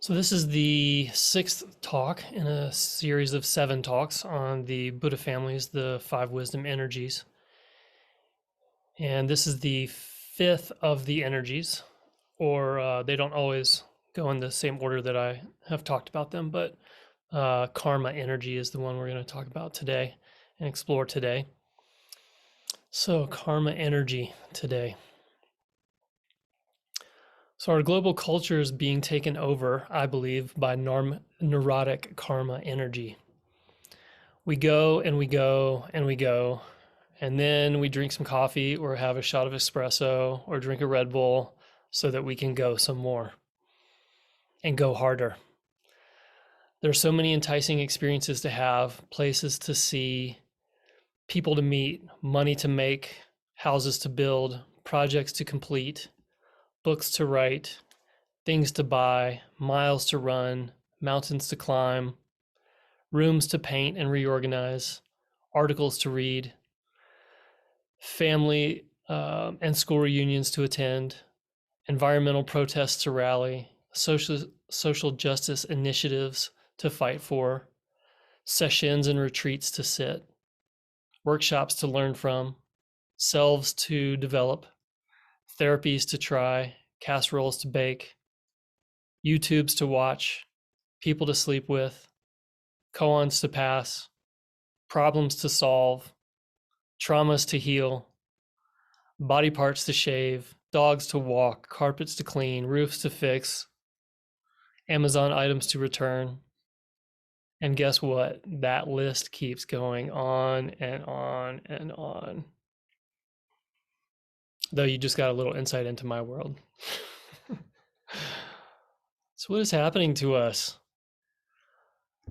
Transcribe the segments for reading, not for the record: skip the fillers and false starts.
So this is the sixth talk in a series of 7 talks on the Buddha families, the 5 wisdom energies. And this is the 5th of the energies, or they don't always go in the same order that I have talked about them, but karma energy is the one we're going to talk about today and explore today. So karma energy today. So our global culture is being taken over, I believe, by neurotic karma energy. We go and we go and we go, and then we drink some coffee or have a shot of espresso or drink a Red Bull so that we can go some more and go harder. There's so many enticing experiences to have, places to see, people to meet, money to make, houses to build, projects to complete, books to write, things to buy, miles to run, mountains to climb, rooms to paint and reorganize, articles to read, family and school reunions to attend, environmental protests to rally, social justice initiatives to fight for, sessions and retreats to sit, workshops to learn from, selves to develop, therapies to try, casseroles to bake, YouTubes to watch, people to sleep with, koans to pass, problems to solve, traumas to heal, body parts to shave, dogs to walk, carpets to clean, roofs to fix, Amazon items to return. And guess what? That list keeps going on and on and on. Though you just got a little insight into my world. So what is happening to us?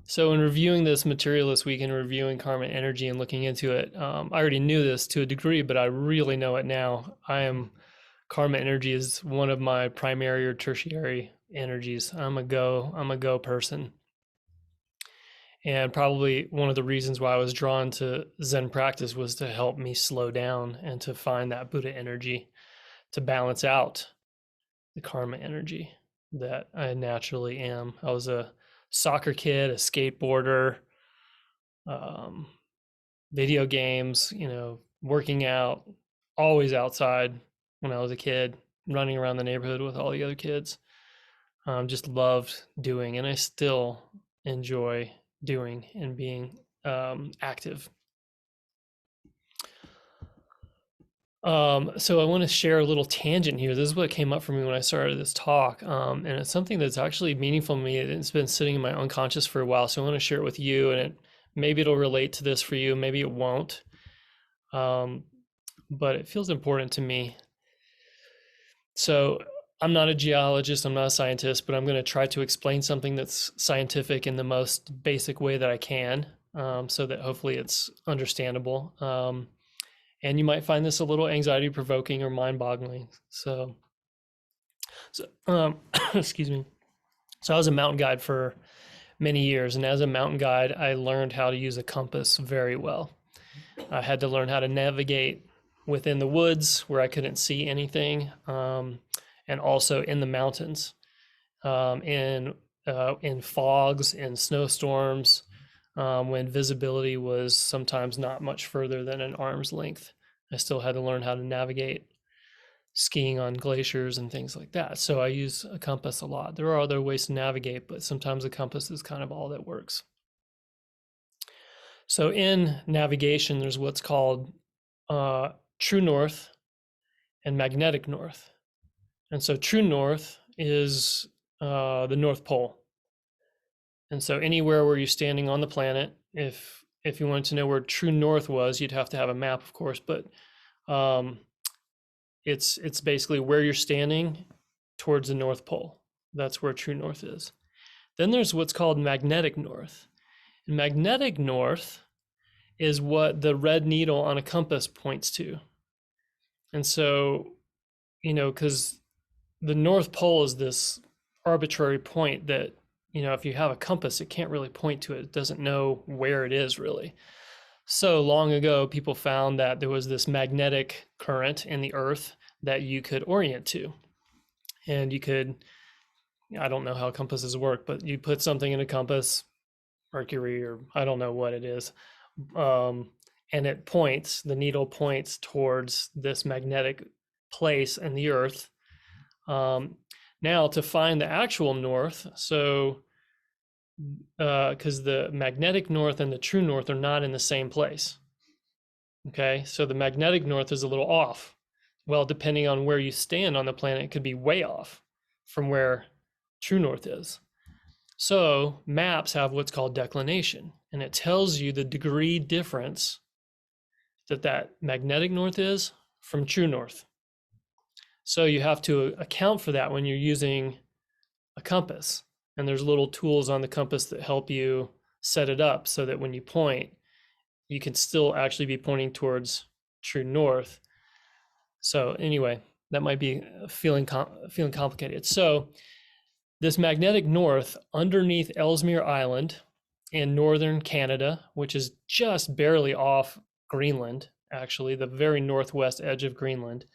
So in reviewing this material this week and reviewing karma energy and looking into it, I already knew this to a degree, but I really know it now. Karma energy is one of my primary or tertiary energies. I'm a go person. And probably one of the reasons why I was drawn to Zen practice was to help me slow down and to find that Buddha energy to balance out the karma energy that I naturally am. I was a soccer kid, a skateboarder, video games, working out, always outside when I was a kid, running around the neighborhood with all the other kids. Just loved doing, and I still enjoy doing and being active. So I want to share a little tangent here. This is what came up for me when I started this talk. And it's something that's actually meaningful to me. It's been sitting in my unconscious for a while. So I want to share it with you, and maybe it'll relate to this for you. Maybe it won't. But it feels important to me. So I'm not a geologist, I'm not a scientist, but I'm going to try to explain something that's scientific in the most basic way that I can, so that hopefully it's understandable. And you might find this a little anxiety provoking or mind boggling. So excuse me. So I was a mountain guide for many years. And as a mountain guide, I learned how to use a compass very well. I had to learn how to navigate within the woods where I couldn't see anything. And also in the mountains, in fogs, in snowstorms, when visibility was sometimes not much further than an arm's length. I still had to learn how to navigate skiing on glaciers and things like that. So I use a compass a lot. There are other ways to navigate, but sometimes a compass is kind of all that works. So in navigation, there's what's called true north and magnetic north. And so true north is the North Pole. And so anywhere where you're standing on the planet, if you wanted to know where true north was, you'd have to have a map, of course, but it's basically where you're standing towards the North Pole. That's where true north is. Then there's what's called magnetic north. And magnetic north is what the red needle on a compass points to. And so, because the North Pole is this arbitrary point that, if you have a compass, it can't really point to it. It doesn't know where it is really. So long ago, people found that there was this magnetic current in the earth that you could orient to. And you could, I don't know how compasses work, but you put something in a compass, Mercury, or I don't know what it is, and it points, the needle points towards this magnetic place in the earth. Now to find the actual north, so because the magnetic north and the true north are not in the same place. Okay, so the magnetic north is a little off. Well, depending on where you stand on the planet, it could be way off from where true north is. So maps have what's called declination, and it tells you the degree difference that magnetic north is from true north. So you have to account for that when you're using a compass. And there's little tools on the compass that help you set it up so that when you point, you can still actually be pointing towards true north. So anyway, that might be feeling complicated. So this magnetic north underneath Ellesmere Island in northern Canada, which is just barely off Greenland, actually, the very northwest edge of Greenland.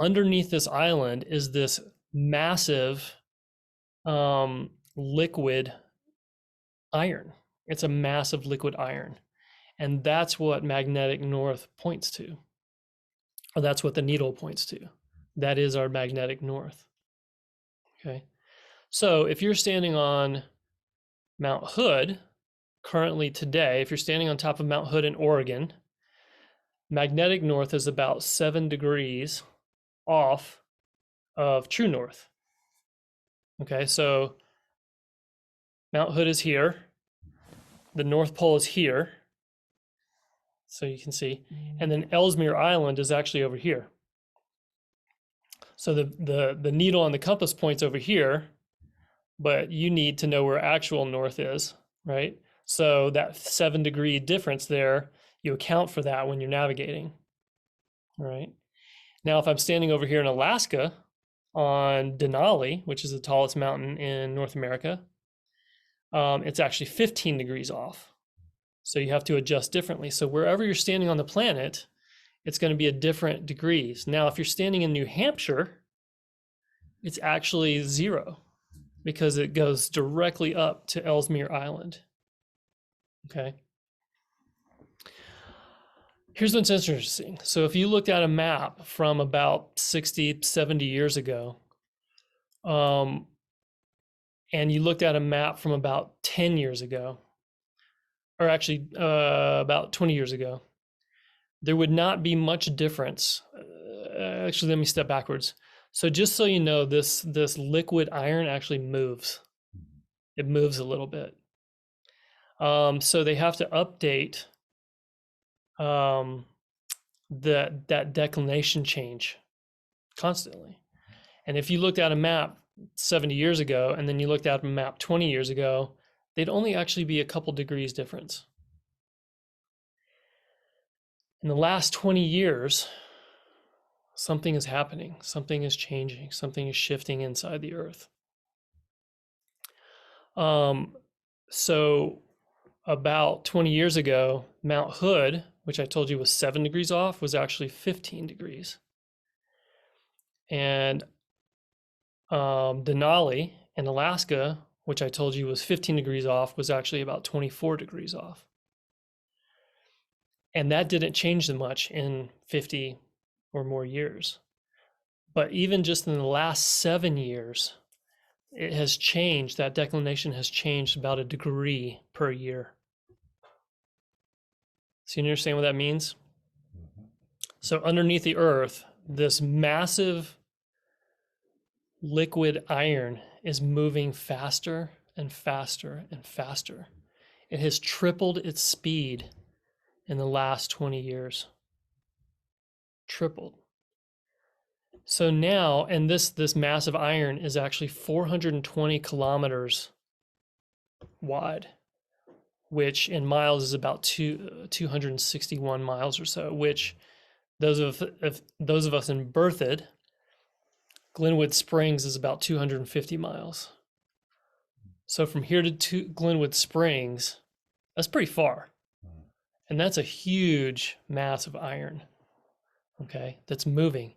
Underneath this island is this massive liquid iron. It's a massive liquid iron. And that's what magnetic north points to. Or that's what the needle points to. That is our magnetic north. Okay. So if you're standing on Mount Hood, currently today, if you're standing on top of Mount Hood in Oregon, magnetic north is about 7 degrees off of true north. Okay, so Mount Hood is here. The North Pole is here. So you can see. And then Ellesmere Island is actually over here. So the needle on the compass points over here, but you need to know where actual north is, right? So that 7 degree difference there, you account for that when you're navigating, all right? Now, if I'm standing over here in Alaska on Denali, which is the tallest mountain in North America, it's actually 15 degrees off. So you have to adjust differently. So wherever you're standing on the planet, it's going to be a different degrees. Now, if you're standing in New Hampshire, it's actually 0 because it goes directly up to Ellesmere Island. Okay. Here's what's interesting. So if you looked at a map from about 60, 70 years ago, and you looked at a map from about 10 years ago, or actually about 20 years ago, there would not be much difference. Actually, let me step backwards. So just so you know, this liquid iron actually moves. It moves a little bit. So they have to update that declination change constantly. And if you looked at a map 70 years ago and then you looked at a map 20 years ago, they'd only actually be a couple degrees difference. In the last 20 years, something is happening, something is changing, something is shifting inside the earth. So about 20 years ago, Mount Hood, which I told you was 7 degrees off, was actually 15 degrees. And Denali in Alaska, which I told you was 15 degrees off, was actually about 24 degrees off. And that didn't change much in 50 or more years. But even just in the last 7 years, it has changed. That declination has changed about 1 degree per year. So you understand what that means? So underneath the earth, this massive liquid iron is moving faster and faster and faster. It has tripled its speed in the last 20 years. Tripled. So now, and this massive iron is actually 420 kilometers wide, which in miles is about 261 miles or so, which those of us in Berthoud, Glenwood Springs is about 250 miles. So from here to Glenwood Springs, that's pretty far. And that's a huge mass of iron, okay, that's moving,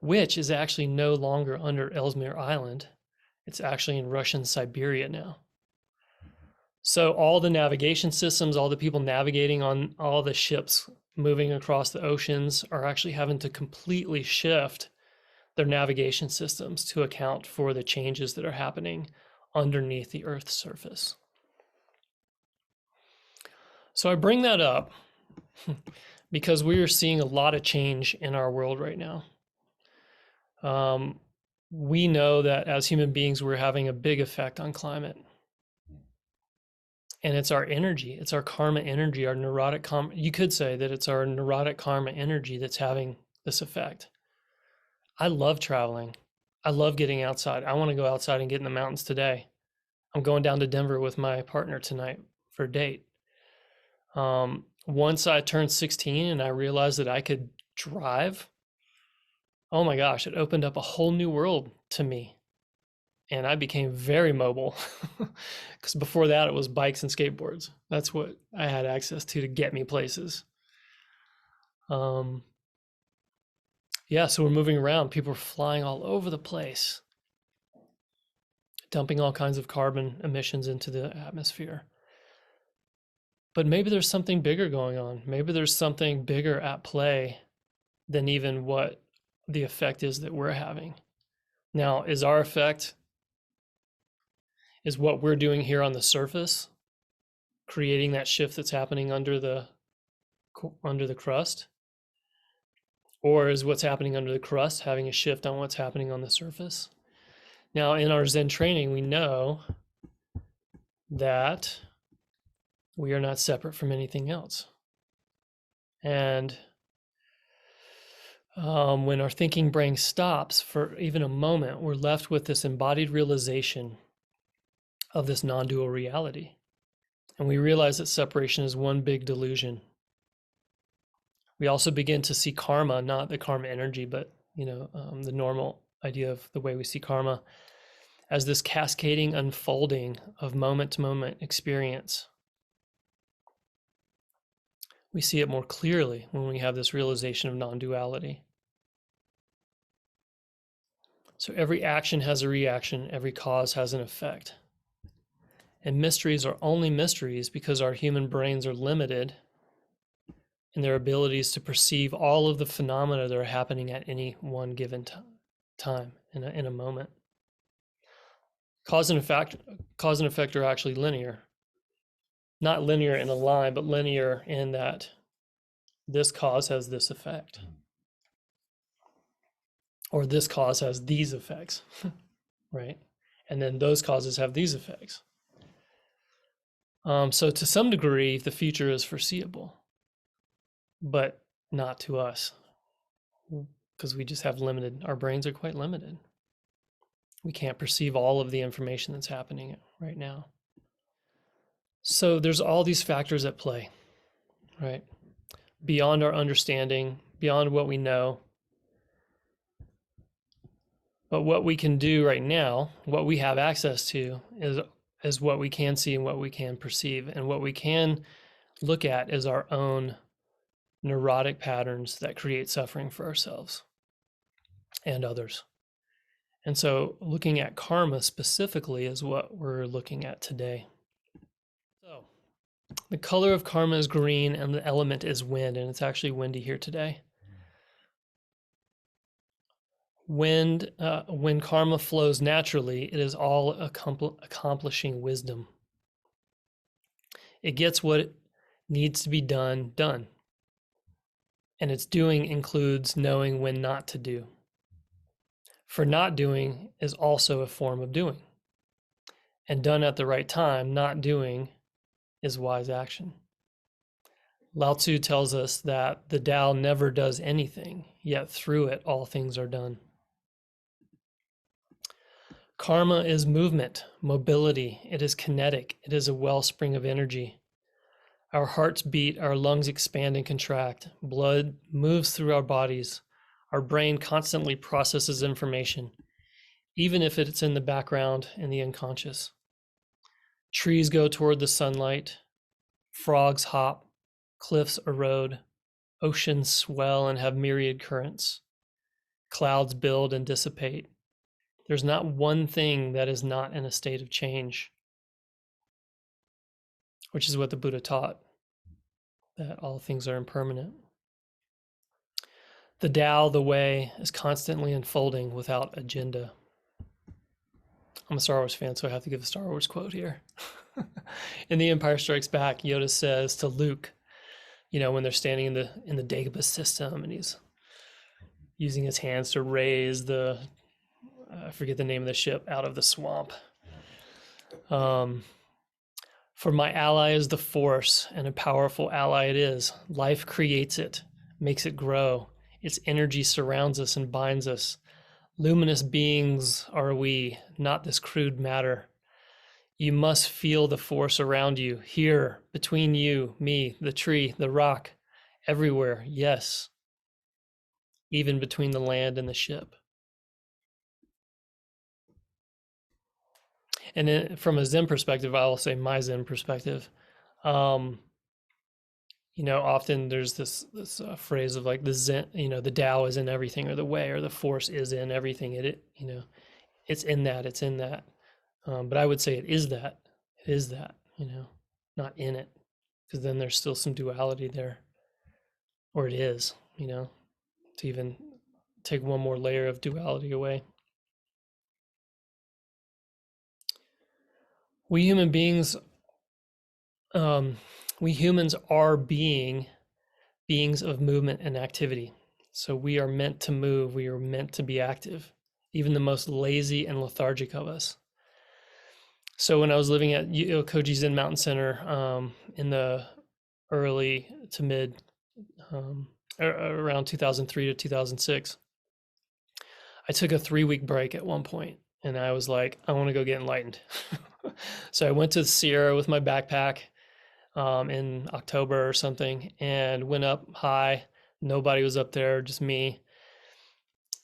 which is actually no longer under Ellesmere Island. It's actually in Russian Siberia now. So all the navigation systems, all the people navigating on all the ships moving across the oceans are actually having to completely shift their navigation systems to account for the changes that are happening underneath the Earth's surface. So I bring that up because we are seeing a lot of change in our world right now. We know that as human beings, we're having a big effect on climate. And it's our energy, it's our karma energy, our neurotic karma. You could say that it's our neurotic karma energy that's having this effect. I love traveling. I love getting outside. I want to go outside and get in the mountains today. I'm going down to Denver with my partner tonight for a date. Once I turned 16 and I realized that I could drive, oh my gosh, it opened up a whole new world to me. And I became very mobile because before that it was bikes and skateboards. That's what I had access to get me places. Yeah, so we're moving around. People are flying all over the place, dumping all kinds of carbon emissions into the atmosphere. But maybe there's something bigger going on. Maybe there's something bigger at play than even what the effect is that we're having. Now, is our effect, is what we're doing here on the surface creating that shift that's happening under the crust? Or is what's happening under the crust having a shift on what's happening on the surface? Now, in our Zen training, we know that we are not separate from anything else. And when our thinking brain stops for even a moment, we're left with this embodied realization of this non-dual reality. And we realize that separation is one big delusion. We also begin to see karma, not the karma energy, but the normal idea of the way we see karma, as this cascading unfolding of moment-to-moment experience. We see it more clearly when we have this realization of non-duality. So every action has a reaction, every cause has an effect. And mysteries are only mysteries because our human brains are limited in their abilities to perceive all of the phenomena that are happening at any one given time in a moment. Cause and effect are actually linear. Not linear in a line, but linear in that this cause has this effect. Or this cause has these effects, right? And then those causes have these effects. So to some degree, the future is foreseeable, but not to us, because we just have our brains are quite limited. We can't perceive all of the information that's happening right now. So there's all these factors at play, right? Beyond our understanding, beyond what we know. But what we can do right now, what we have access to is what we can see and what we can perceive. And what we can look at is our own neurotic patterns that create suffering for ourselves and others. And so looking at karma specifically is what we're looking at today. So the color of karma is green and the element is wind, and it's actually windy here today. When karma flows naturally, it is all accomplishing wisdom. It gets what needs to be done. And its doing includes knowing when not to do. For not doing is also a form of doing. And done at the right time, not doing, is wise action. Lao Tzu tells us that the Tao never does anything, yet through it all things are done. Karma is movement, mobility. It is kinetic. It is a wellspring of energy. Our hearts beat, our lungs expand and contract. Blood moves through our bodies. Our brain constantly processes information, even if it's in the background in the unconscious. Trees go toward the sunlight. Frogs hop. Cliffs erode. Oceans swell and have myriad currents. Clouds build and dissipate. There's not one thing that is not in a state of change, which is what the Buddha taught, that all things are impermanent. The Tao, the way, is constantly unfolding without agenda. I'm a Star Wars fan, so I have to give a Star Wars quote here. In The Empire Strikes Back, Yoda says to Luke, when they're standing in the Dagobah system, and he's using his hands to raise the, I forget the name of the ship, out of the swamp. For my ally is the Force, and a powerful ally it is. Life creates it, makes it grow. Its energy surrounds us and binds us. Luminous beings are we, not this crude matter. You must feel the force around you, here, between you, me, the tree, the rock, everywhere, yes, even between the land and the ship. And then from a Zen perspective, I'll say my Zen perspective, often there's this phrase of like the Zen, the Tao is in everything, or the way, or the force is in everything. It's in that. But I would say it is that, not in it, because then there's still some duality there, or it is, to even take one more layer of duality away. We human beings, we humans are beings of movement and activity. So we are meant to move. We are meant to be active, even the most lazy and lethargic of us. So when I was living at Koji Zen Mountain Center in the early to mid, around 2003 to 2006, I took a 3-week break at one point, and I was like, I want to go get enlightened. So I went to the Sierra with my backpack in October or something, and went up high. Nobody was up there, just me.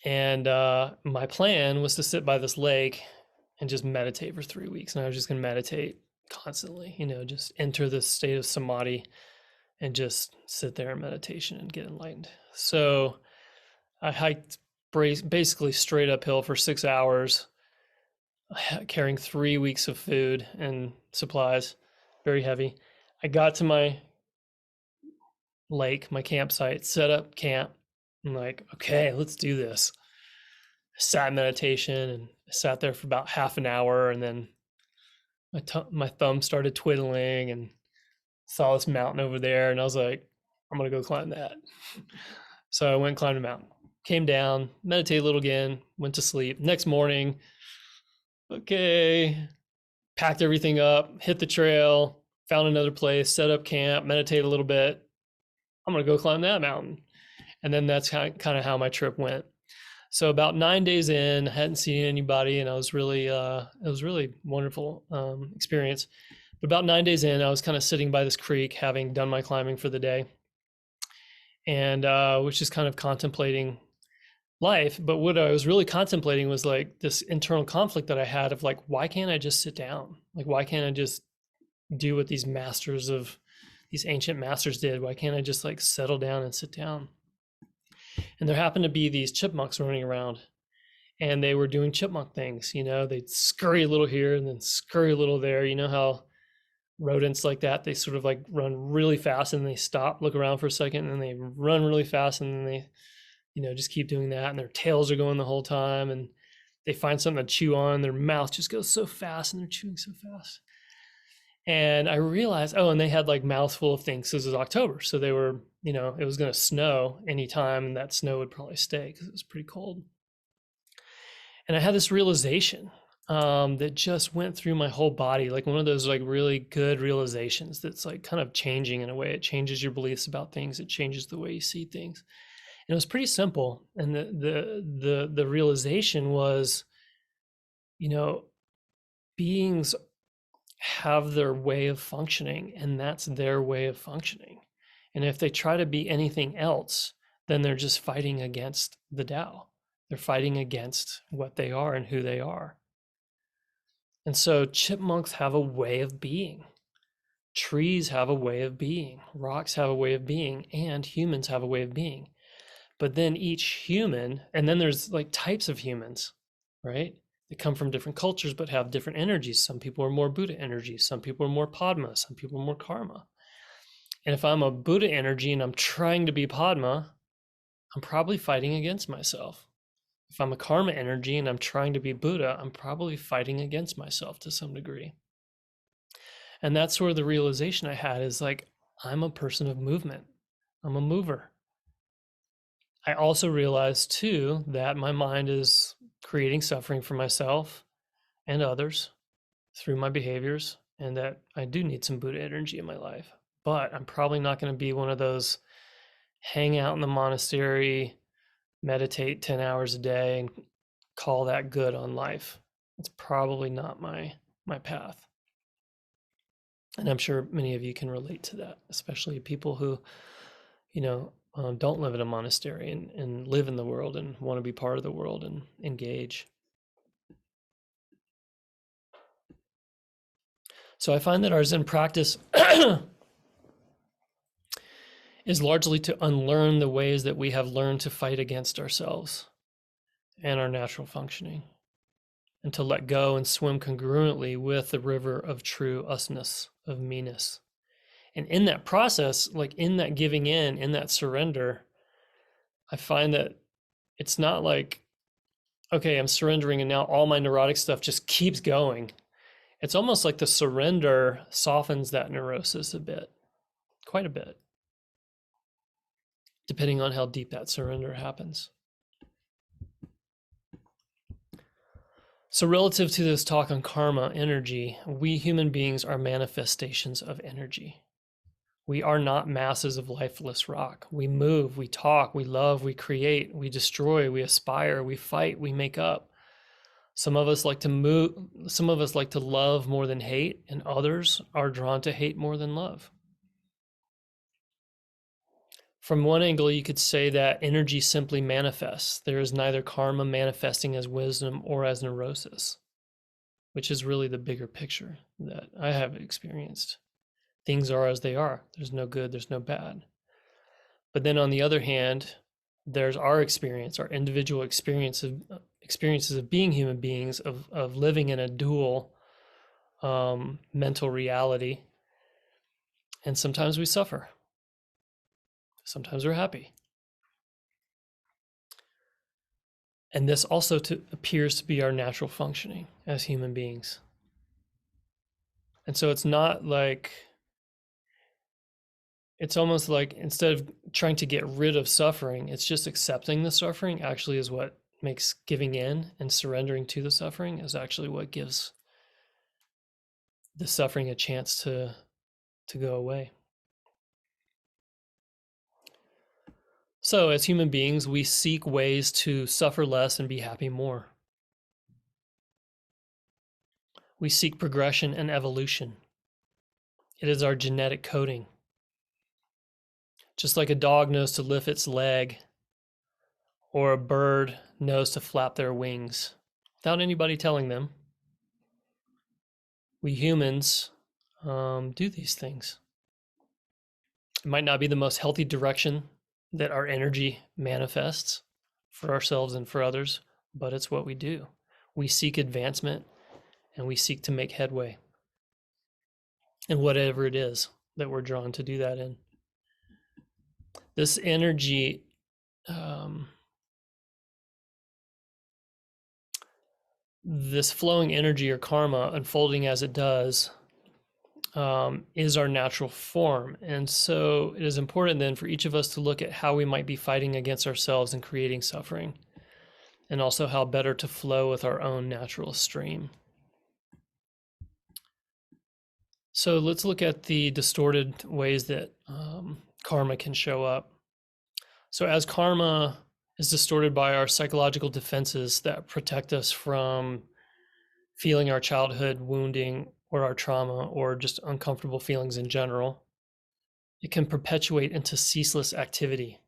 And my plan was to sit by this lake and just meditate for 3 weeks. And I was just going to meditate constantly, just enter this state of samadhi and just sit there in meditation and get enlightened. So I hiked basically straight uphill for 6 hours, carrying 3 weeks of food and supplies, very heavy. I got to my lake, my campsite, set up camp. I'm like, okay, let's do this. I sat in meditation, and I sat there for about half an hour, and then my thumb started twiddling, and saw this mountain over there, and I was like, I'm gonna go climb that. So I went and climbed a mountain, came down, meditated a little again, went to sleep. Next morning, okay, packed everything up, hit the trail, found another place, set up camp, meditate a little bit. I'm gonna go climb that mountain. And then that's kind of how my trip went. So about 9 days in, I hadn't seen anybody, and I was really, it was really wonderful experience. But about 9 days in, I was kind of sitting by this creek, having done my climbing for the day, and was just kind of contemplating life. But what I was really contemplating was like this internal conflict that I had of like, why can't I just sit down? Like, why can't I just do what these ancient masters did? Why can't I just like settle down and sit down? And there happened to be these chipmunks running around, and they were doing chipmunk things. They'd scurry a little here and then scurry a little there. You know how rodents like that, they sort of like run really fast and they stop, look around for a second, and then they run really fast, and then they, just keep doing that, and their tails are going the whole time, and they find something to chew on. Their mouth just goes so fast, and they're chewing so fast. And I realized, and they had like mouths full of things. This was October, so they were, it was going to snow anytime, and that snow would probably stay because it was pretty cold. And I had this realization that just went through my whole body, like one of those like really good realizations that's like kind of changing in a way. It changes your beliefs about things. It changes the way you see things. And it was pretty simple. And the realization was, beings have their way of functioning, and that's their way of functioning. And if they try to be anything else, then they're just fighting against the Tao. They're fighting against what they are and who they are. And so chipmunks have a way of being. Trees have a way of being. Rocks have a way of being, and humans have a way of being. But then each human, and then there's like types of humans, right? They come from different cultures, but have different energies. Some people are more Buddha energy. Some people are more Padma. Some people are more Karma. And if I'm a Buddha energy and I'm trying to be Padma, I'm probably fighting against myself. If I'm a Karma energy and I'm trying to be Buddha, I'm probably fighting against myself to some degree. And that's sort of the realization I had, is like, I'm a person of movement. I'm a mover. I also realized too that my mind is creating suffering for myself and others through my behaviors, and that I do need some Buddha energy in my life. But I'm probably not going to be one of those hang out in the monastery, meditate 10 hours a day and call that good on life. It's probably not my path. And I'm sure many of you can relate to that, especially people who, don't live in a monastery and live in the world and want to be part of the world and engage. So I find that our Zen practice is largely to unlearn the ways that we have learned to fight against ourselves and our natural functioning, and to let go and swim congruently with the river of true usness, of me-ness. And in that process, like in that giving in that surrender, I find that it's not like, okay, I'm surrendering and now all my neurotic stuff just keeps going. It's almost like the surrender softens that neurosis a bit, quite a bit, depending on how deep that surrender happens. So relative to this talk on karma, energy, we human beings are manifestations of energy. We are not masses of lifeless rock. We move, we talk, we love, we create, we destroy, we aspire, we fight, we make up. Some of us like to move, some of us like to love more than hate, and others are drawn to hate more than love. From one angle, you could say that energy simply manifests. There is neither karma manifesting as wisdom or as neurosis, which is really the bigger picture that I have experienced. Things are as they are. There's no good, there's no bad. But then on the other hand, there's our experience, our individual experiences of being human beings, of living in a dual mental reality. And sometimes we suffer. Sometimes we're happy. And this also appears to be our natural functioning as human beings. And so it's not like, it's almost like instead of trying to get rid of suffering, it's just accepting the suffering actually is what makes giving in, and surrendering to the suffering is actually what gives the suffering a chance to go away. So as human beings, we seek ways to suffer less and be happy more. We seek progression and evolution. It is our genetic coding. Just like a dog knows to lift its leg, or a bird knows to flap their wings without anybody telling them, we humans do these things. It might not be the most healthy direction that our energy manifests for ourselves and for others, but it's what we do. We seek advancement and we seek to make headway in whatever it is that we're drawn to do that in. This energy, this flowing energy or karma unfolding as it does, is our natural form. And so it is important then for each of us to look at how we might be fighting against ourselves and creating suffering, and also how better to flow with our own natural stream. So let's look at the distorted ways that karma can show up. So as karma is distorted by our psychological defenses that protect us from feeling our childhood wounding or our trauma or just uncomfortable feelings in general, it can perpetuate into ceaseless activity.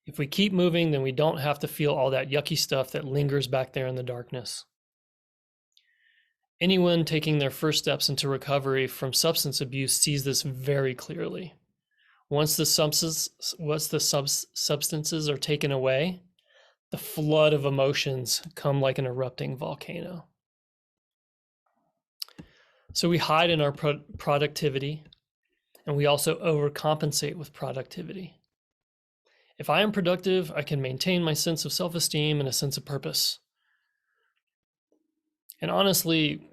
If we keep moving, then we don't have to feel all that yucky stuff that lingers back there in the darkness. Anyone taking their first steps into recovery from substance abuse sees this very clearly. Once the substances are taken away, The flood of emotions come like an erupting volcano. So we hide in our productivity, and we also overcompensate with productivity. If I am productive, I can maintain my sense of self-esteem and a sense of purpose. And honestly,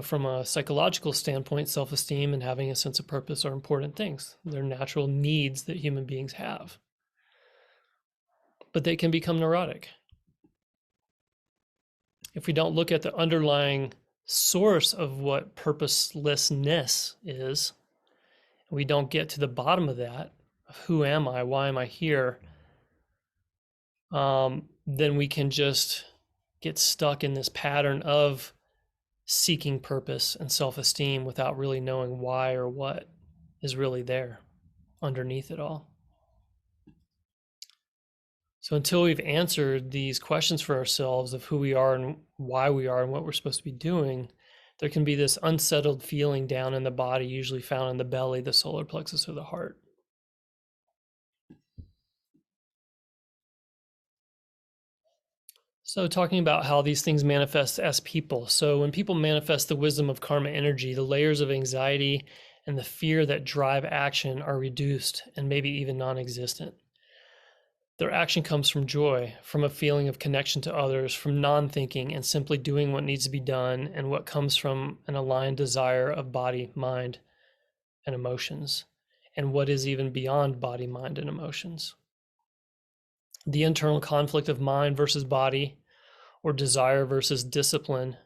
from a psychological standpoint, self-esteem and having a sense of purpose are important things. They're natural needs that human beings have. But they can become neurotic. If we don't look at the underlying source of what purposelessness is, we don't get to the bottom of that, of who am I, why am I here, then we can just get stuck in this pattern of seeking purpose and self-esteem without really knowing why or what is really there underneath it all. So until we've answered these questions for ourselves of who we are and why we are and what we're supposed to be doing, there can be this unsettled feeling down in the body, usually found in the belly, the solar plexus, or the heart. So talking about how these things manifest as people. So when people manifest the wisdom of karma energy, the layers of anxiety and the fear that drive action are reduced and maybe even non-existent. Their action comes from joy, from a feeling of connection to others, from non-thinking and simply doing what needs to be done, and what comes from an aligned desire of body, mind, and emotions, and what is even beyond body, mind, and emotions. The internal conflict of mind versus body, or desire versus discipline,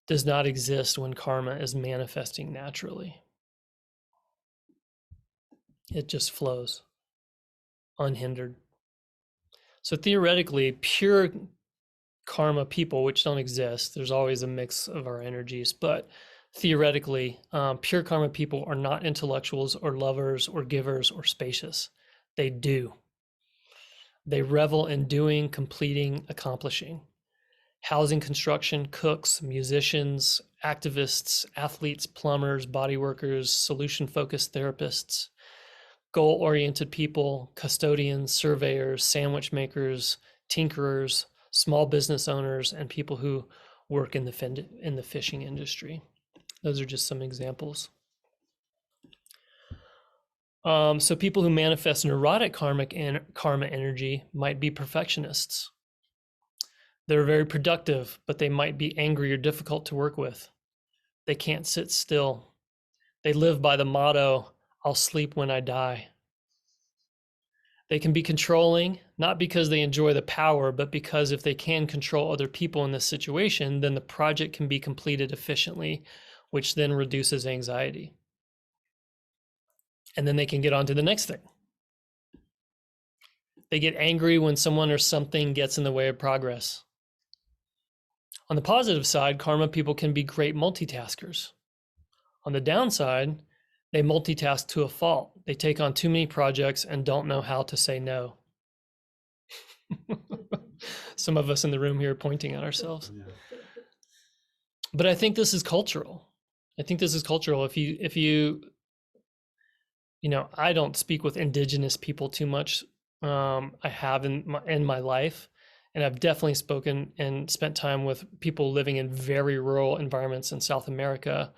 does not exist when karma is manifesting naturally. It just flows unhindered. So theoretically, pure karma people, which don't exist, there's always a mix of our energies, but theoretically, pure karma people are not intellectuals or lovers or givers or spacious. They do. They revel in doing, completing, accomplishing. Housing construction, cooks, musicians, activists, athletes, plumbers, body workers, solution-focused therapists, goal-oriented people, custodians, surveyors, sandwich makers, tinkerers, small business owners, and people who work in the fishing industry. Those are just some examples. So people who manifest neurotic karma energy might be perfectionists. They're very productive, but they might be angry or difficult to work with. They can't sit still. They live by the motto, "I'll sleep when I die." They can be controlling, not because they enjoy the power, but because if they can control other people in this situation, then the project can be completed efficiently, which then reduces anxiety. And then they can get on to the next thing. They get angry when someone or something gets in the way of progress. On the positive side, karma people can be great multitaskers. On the downside, they multitask to a fault. They take on too many projects and don't know how to say no. Some of us in the room here are pointing at ourselves. But I think this is cultural. If you I don't speak with indigenous people too much. I have in my life, and I've definitely spoken and spent time with people living in very rural environments in South America,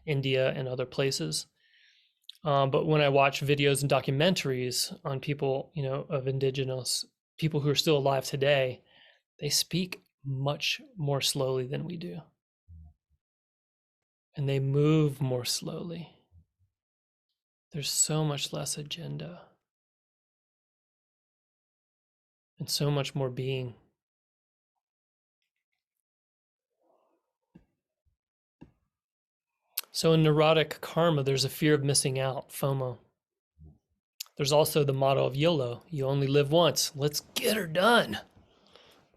India, and other places. But when I watch videos and documentaries on people, of indigenous people who are still alive today, they speak much more slowly than we do. And they move more slowly. There's so much less agenda. And so much more being. So in neurotic karma, there's a fear of missing out, FOMO. There's also the motto of YOLO, you only live once. Let's get her done.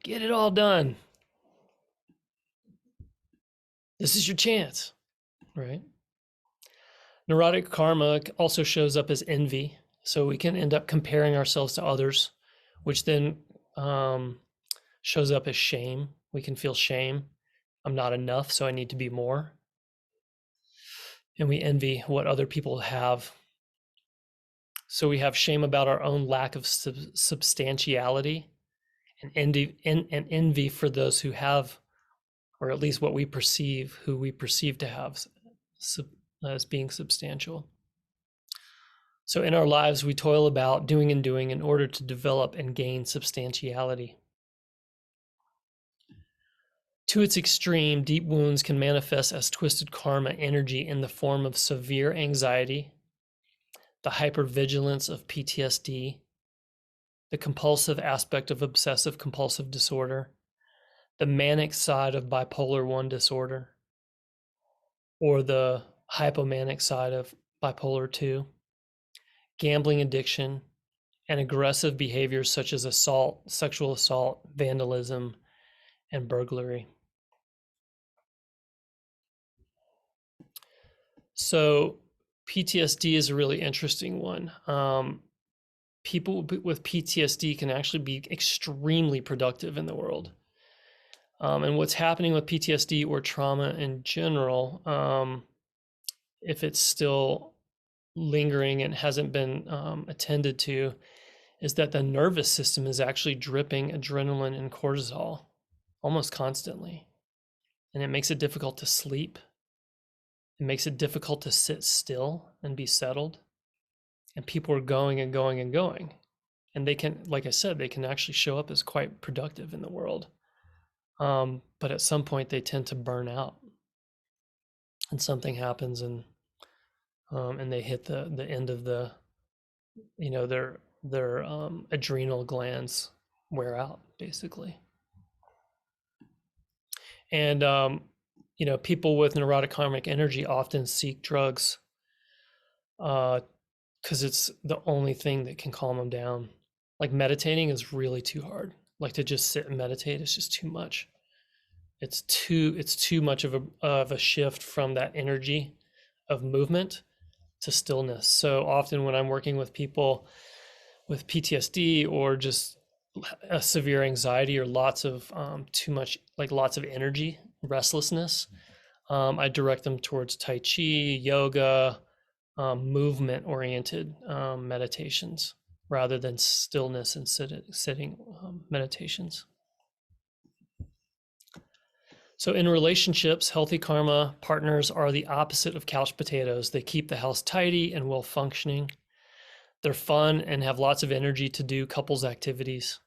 Get it all done. This is your chance, right? Neurotic karma also shows up as envy. So we can end up comparing ourselves to others, which then shows up as shame. We can feel shame. I'm not enough, so I need to be more. And we envy what other people have. So we have shame about our own lack of substantiality. and envy for those who have, or at least what we perceive, who we perceive to have as being substantial. So in our lives, we toil about doing and doing in order to develop and gain substantiality. To its extreme, deep wounds can manifest as twisted karma energy in the form of severe anxiety, the hypervigilance of PTSD, the compulsive aspect of obsessive compulsive disorder, the manic side of bipolar 1 disorder, or the hypomanic side of bipolar 2, gambling addiction, and aggressive behaviors such as assault, sexual assault, vandalism, and burglary. So PTSD is a really interesting one. People with PTSD can actually be extremely productive in the world. And what's happening with PTSD or trauma in general, if it's still lingering and hasn't been attended to, is that the nervous system is actually dripping adrenaline and cortisol almost constantly. And it makes it difficult to sleep. It makes it difficult to sit still and be settled. And people are going and going and going. And they can, like I said, they can actually show up as quite productive in the world. But at some point they tend to burn out. And something happens and they hit the end of the, their adrenal glands wear out, basically. And people with neurotic karmic energy often seek drugs because it's the only thing that can calm them down. Like meditating is really too hard. Like to just sit and meditate is just too much. It's too much of a shift from that energy of movement to stillness. So often when I'm working with people with PTSD or just a severe anxiety or lots of lots of energy, restlessness, I direct them towards Tai Chi, yoga, movement-oriented meditations rather than stillness and sitting meditations. So in relationships, healthy karma partners are the opposite of couch potatoes. They keep the house tidy and well functioning. They're fun and have lots of energy to do couples activities.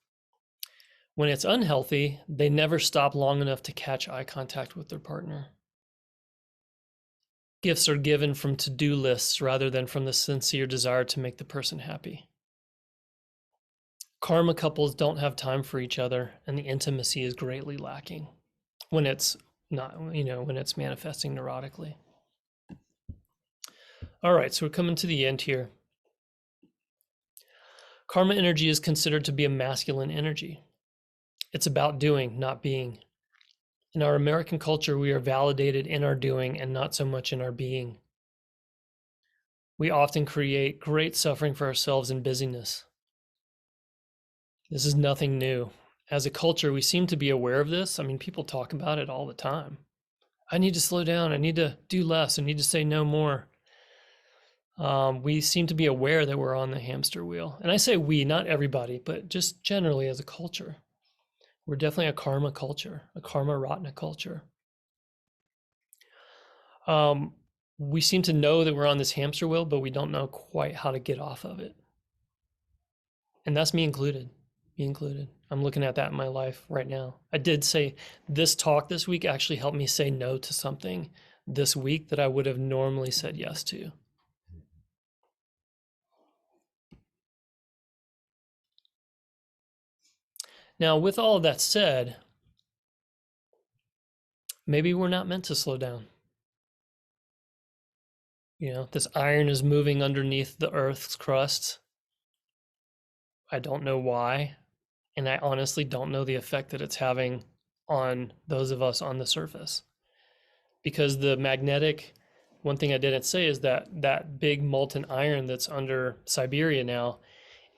When it's unhealthy, they never stop long enough to catch eye contact with their partner. Gifts are given from to-do lists rather than from the sincere desire to make the person happy. Karma couples don't have time for each other, and the intimacy is greatly lacking when it's not, when it's manifesting neurotically. All right, so we're coming to the end here. Karma energy is considered to be a masculine energy. It's about doing, not being. In our American culture, we are validated in our doing and not so much in our being. We often create great suffering for ourselves in busyness. This is nothing new. As a culture, we seem to be aware of this. I mean, people talk about it all the time. I need to slow down. I need to do less. I need to say no more. We seem to be aware that we're on the hamster wheel. And I say we, not everybody, but just generally as a culture. We're definitely a karma culture, a karma ratna culture. We seem to know that we're on this hamster wheel, but we don't know quite how to get off of it. And that's me included. I'm looking at that in my life right now. I did say this talk this week actually helped me say no to something this week that I would have normally said yes to. Now, with all of that said, maybe we're not meant to slow down. This iron is moving underneath the Earth's crust. I don't know why. And I honestly don't know the effect that it's having on those of us on the surface. Because the magnetic, one thing I didn't say is that big molten iron that's under Siberia now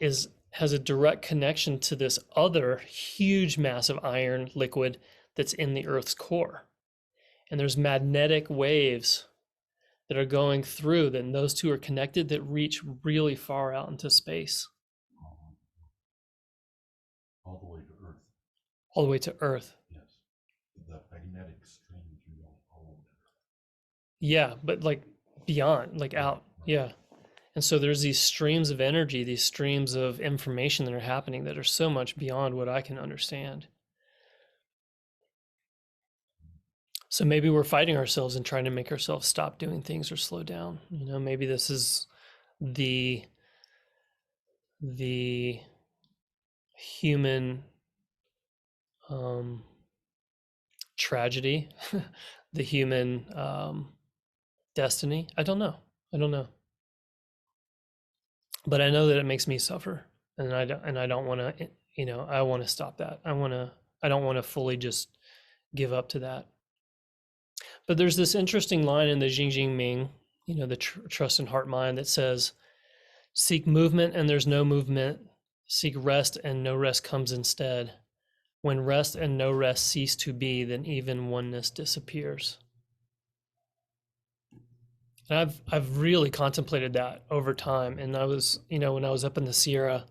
has a direct connection to this other huge massive iron liquid that's in the Earth's core. And there's magnetic waves that are going through, then those two are connected that reach really far out into space. All the way to Earth. all the way to Earth. Yes. The magnetic stream through all of it. Yeah, but like beyond, like out. Yeah. And so there's these streams of energy, these streams of information that are happening that are so much beyond what I can understand. So maybe we're fighting ourselves and trying to make ourselves stop doing things or slow down. You know, maybe this is the human tragedy, the human destiny. I don't know. I don't know. But I know that it makes me suffer, and I don't want to. You know, I want to stop that. I don't want to fully just give up to that. But there's this interesting line in the Jing Ming, you know, the trust and heart mind, that says, "Seek movement, and there's no movement. Seek rest, and no rest comes instead. When rest and no rest cease to be, then even oneness disappears." And I've really contemplated that over time. And I was, you know, when I was up in the Sierra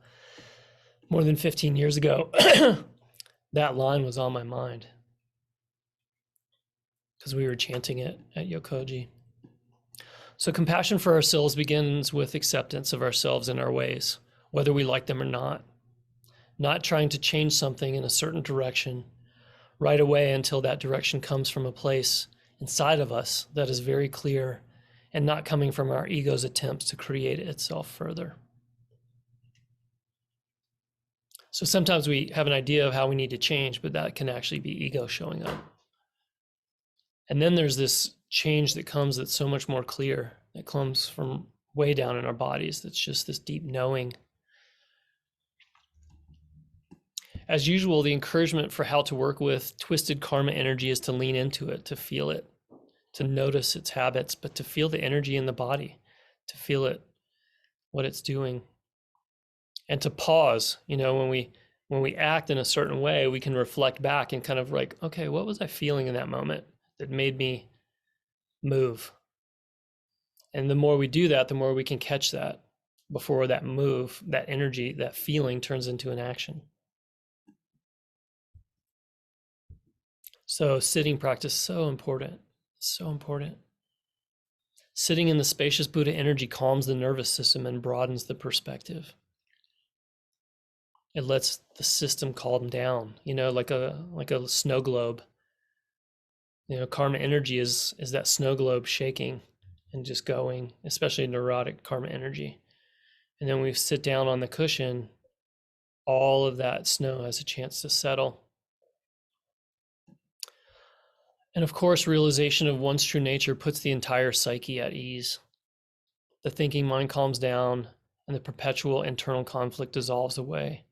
more than 15 years ago, that line was on my mind because we were chanting it at Yokoji. So compassion for ourselves begins with acceptance of ourselves and our ways, whether we like them or not trying to change something in a certain direction right away until that direction comes from a place inside of us that is very clear and not coming from our ego's attempts to create itself further. So sometimes we have an idea of how we need to change, but that can actually be ego showing up. And then there's this change that comes that's so much more clear, that comes from way down in our bodies, that's just this deep knowing. As usual, the encouragement for how to work with twisted karma energy is to lean into it, to feel it, to notice its habits, but to feel the energy in the body, to feel it, what it's doing. And to pause, you know, when we act in a certain way, we can reflect back and kind of like, okay, what was I feeling in that moment that made me move? And the more we do that, the more we can catch that before that move, that energy, that feeling turns into an action. So sitting practice, so important, so important. Sitting in the spacious Buddha energy calms the nervous system and broadens the perspective. It lets the system calm down, you know, like a snow globe. You know, karma energy is that snow globe shaking and just going, especially neurotic karma energy. And then we sit down on the cushion, all of that snow has a chance to settle. And of course, realization of one's true nature puts the entire psyche at ease. The thinking mind calms down and the perpetual internal conflict dissolves away.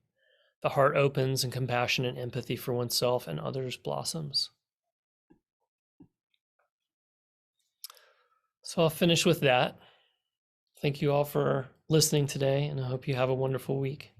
The heart opens and compassion and empathy for oneself and others blossoms. So I'll finish with that. Thank you all for listening today, and I hope you have a wonderful week.